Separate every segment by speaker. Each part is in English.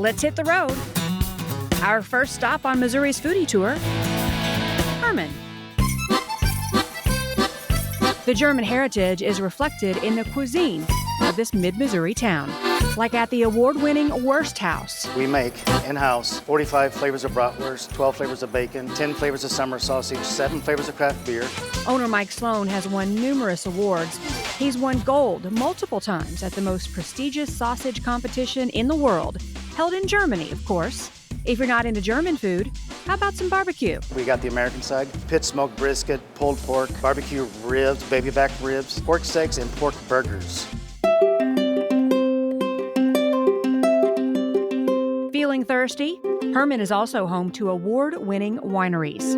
Speaker 1: Let's hit the road. Our first stop on Missouri's foodie tour, Hermann. The German heritage is reflected in the cuisine of this mid-Missouri town, like at the award-winning Wurst House.
Speaker 2: We make in-house 45 flavors of bratwurst, 12 flavors of bacon, 10 flavors of summer sausage, 7 flavors of craft beer.
Speaker 1: Owner Mike Sloan has won numerous awards. He's won gold multiple times at the most prestigious sausage competition in the world, held in Germany, of course. If you're not into German food, how about some barbecue?
Speaker 2: We got the American side, pit smoked brisket, pulled pork, barbecue ribs, baby back ribs, pork steaks, and pork burgers.
Speaker 1: Feeling thirsty? Hermann is also home to award-winning wineries.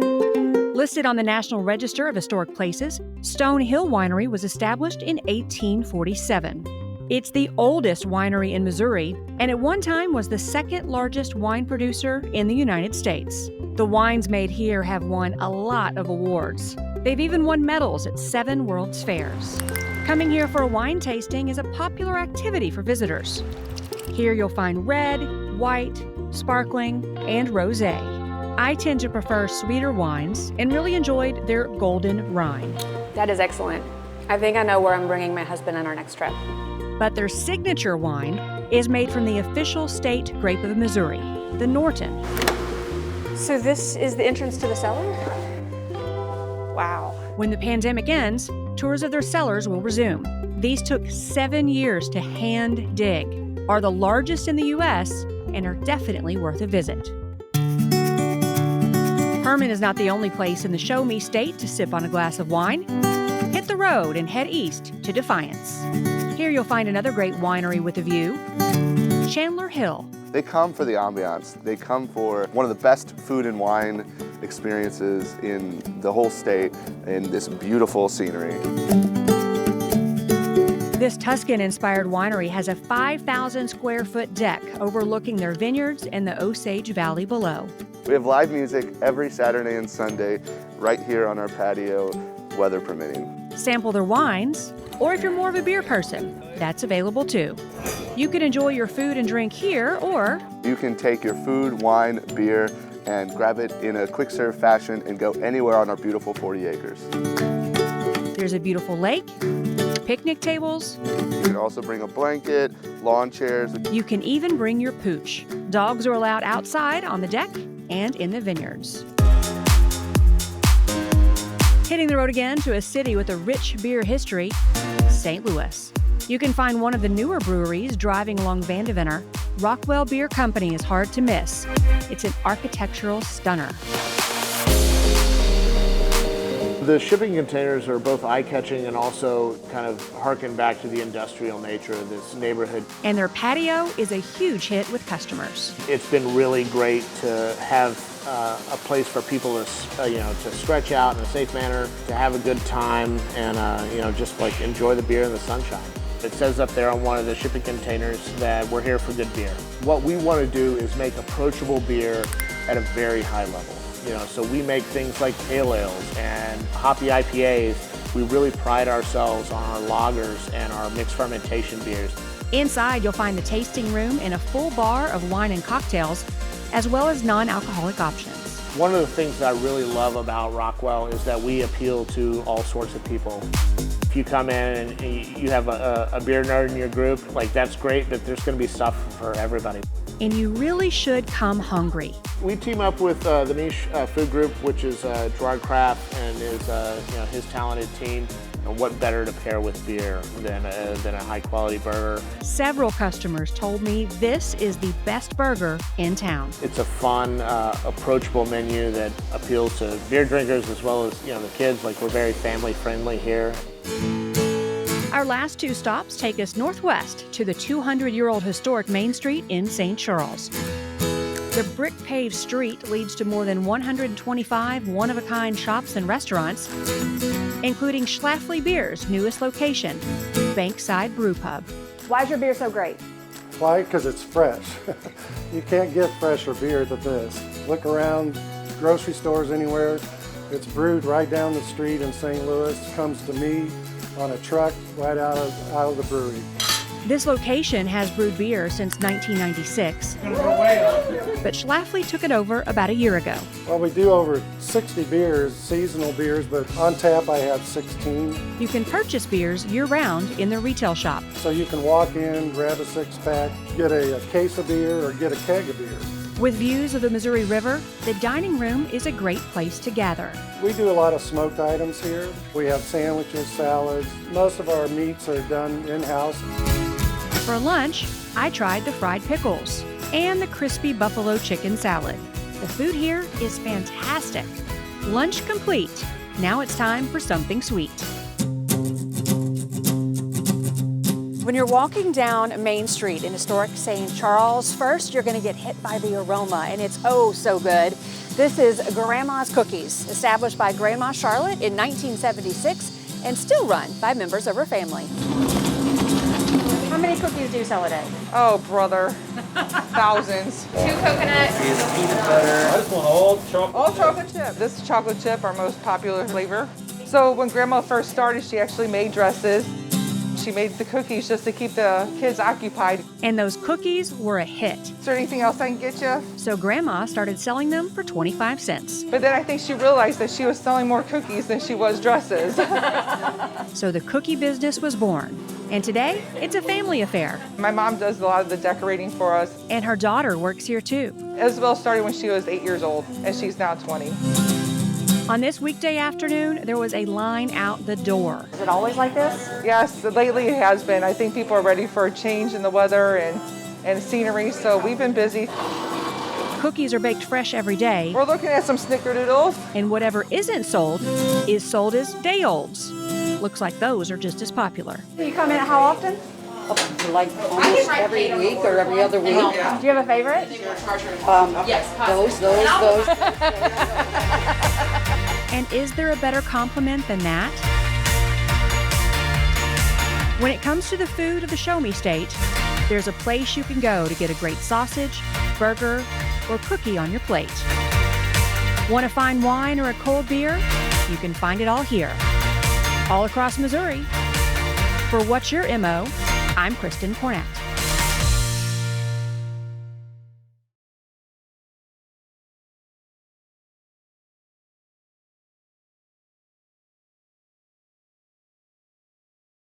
Speaker 1: Listed on the National Register of Historic Places, Stone Hill Winery was established in 1847. It's the oldest winery in Missouri, and at one time was the second largest wine producer in the United States. The wines made here have won a lot of awards. They've even won medals at 7 World's Fairs. Coming here for a wine tasting is a popular activity for visitors. Here you'll find red, white, sparkling, and rosé. I tend to prefer sweeter wines and really enjoyed their golden rind.
Speaker 3: That is excellent. I think I know where I'm bringing my husband on our next trip.
Speaker 1: But their signature wine is made from the official state grape of Missouri, the Norton.
Speaker 3: So this is the entrance to the cellar? Wow.
Speaker 1: When the pandemic ends, tours of their cellars will resume. These took 7 years to hand dig, are the largest in the U.S., and are definitely worth a visit. Hermann is not the only place in the Show Me State to sip on a glass of wine. Hit the road and head east to Defiance. Here you'll find another great winery with a view, Chandler Hill.
Speaker 4: They come for the ambiance. They come for one of the best food and wine experiences in the whole state in this beautiful scenery.
Speaker 1: This Tuscan-inspired winery has a 5,000 square foot deck overlooking their vineyards and the Osage Valley below.
Speaker 4: We have live music every Saturday and Sunday right here on our patio, weather permitting.
Speaker 1: Sample their wines, or if you're more of a beer person, that's available too. You can enjoy your food and drink here, or
Speaker 4: you can take your food, wine, beer, and grab it in a quick serve fashion and go anywhere on our beautiful 40 acres.
Speaker 1: There's a beautiful lake, picnic tables.
Speaker 4: You can also bring a blanket, lawn chairs.
Speaker 1: You can even bring your pooch. Dogs are allowed outside on the deck and in the vineyards. Hitting the road again to a city with a rich beer history, St. Louis. You can find one of the newer breweries driving along Vandevenner. Rockwell Beer Company is hard to miss. It's an architectural stunner.
Speaker 5: The shipping containers are both eye-catching and also kind of harken back to the industrial nature of this neighborhood.
Speaker 1: And their patio is a huge hit with customers.
Speaker 5: It's been really great to have a place for people to stretch out in a safe manner, to have a good time, and just like enjoy the beer in the sunshine. It says up there on one of the shipping containers that we're here for good beer. What we want to do is make approachable beer at a very high level. So we make things like pale ales and hoppy IPAs. We really pride ourselves on our lagers and our mixed fermentation beers.
Speaker 1: Inside, you'll find the tasting room and a full bar of wine and cocktails, as well as non-alcoholic options.
Speaker 5: One of the things that I really love about Rockwell is that we appeal to all sorts of people. If you come in and you have a beer nerd in your group, that's great, but there's going to be stuff for everybody.
Speaker 1: And you really should come hungry.
Speaker 5: We team up with the Niche Food Group, which is Gerard Kraft and his talented team. And what better to pair with beer than a high-quality burger?
Speaker 1: Several customers told me this is the best burger in town.
Speaker 5: It's a fun, approachable menu that appeals to beer drinkers as well as the kids. We're very family-friendly here.
Speaker 1: Our last 2 stops take us northwest to the 200-year-old historic Main Street in St. Charles. The brick-paved street leads to more than 125 one-of-a-kind shops and restaurants, including Schlafly Beer's newest location, Bankside Brew Pub.
Speaker 3: Why is your beer so great?
Speaker 6: Why? Because it's fresh. You can't get fresher beer than this. Look around grocery stores anywhere. It's brewed right down the street in St. Louis. Comes to me on a truck right out of the brewery.
Speaker 1: This location has brewed beer since 1996, but Schlafly took it over about a year ago.
Speaker 6: Well, we do over 60 beers, seasonal beers, but on tap I have 16.
Speaker 1: You can purchase beers year-round in their retail shop.
Speaker 6: So you can walk in, grab a six-pack, get a case of beer or get a keg of beer.
Speaker 1: With views of the Missouri River, the dining room is a great place to gather.
Speaker 6: We do a lot of smoked items here. We have sandwiches, salads. Most of our meats are done in-house.
Speaker 1: For lunch, I tried the fried pickles and the crispy buffalo chicken salad. The food here is fantastic. Lunch complete. Now it's time for something sweet.
Speaker 3: When you're walking down Main Street in historic St. Charles, first you're going to get hit by the aroma, and it's oh so good. This is Grandma's Cookies, established by Grandma Charlotte in 1976 and still run by members of her family. How many cookies do you sell a day?
Speaker 7: Oh, brother. Thousands.
Speaker 8: 2 coconut.
Speaker 9: I just want all chocolate.
Speaker 7: All chocolate chip. This is chocolate chip, our most popular flavor. So when Grandma first started, she actually made dresses. She made the cookies just to keep the kids occupied.
Speaker 1: And those cookies were a hit.
Speaker 7: Is there anything else I can get you?
Speaker 1: So Grandma started selling them for 25 cents.
Speaker 7: But then I think she realized that she was selling more cookies than she was dresses.
Speaker 1: So the cookie business was born. And today, it's a family affair.
Speaker 7: My mom does a lot of the decorating for us.
Speaker 1: And her daughter works here too.
Speaker 7: Isabel started when she was 8 years old, and she's now 20.
Speaker 1: On this weekday afternoon, there was a line out the door.
Speaker 3: Is it always like this?
Speaker 7: Yes, lately it has been. I think people are ready for a change in the weather and scenery, so we've been busy.
Speaker 1: Cookies are baked fresh every day,
Speaker 7: We're looking at some snickerdoodles.
Speaker 1: and whatever isn't sold is sold as day-olds. Looks like those are just as popular.
Speaker 3: You come in how often?
Speaker 10: Like almost every week or every other week.
Speaker 3: Do you have a favorite?
Speaker 10: Those.
Speaker 1: And is there a better compliment than that? When it comes to the food of the Show Me State, there's a place you can go to get a great sausage, burger, or cookie on your plate. Want a fine wine or a cold beer? You can find it all here. All across Missouri. For What's Your MO, I'm Kristen Cornett.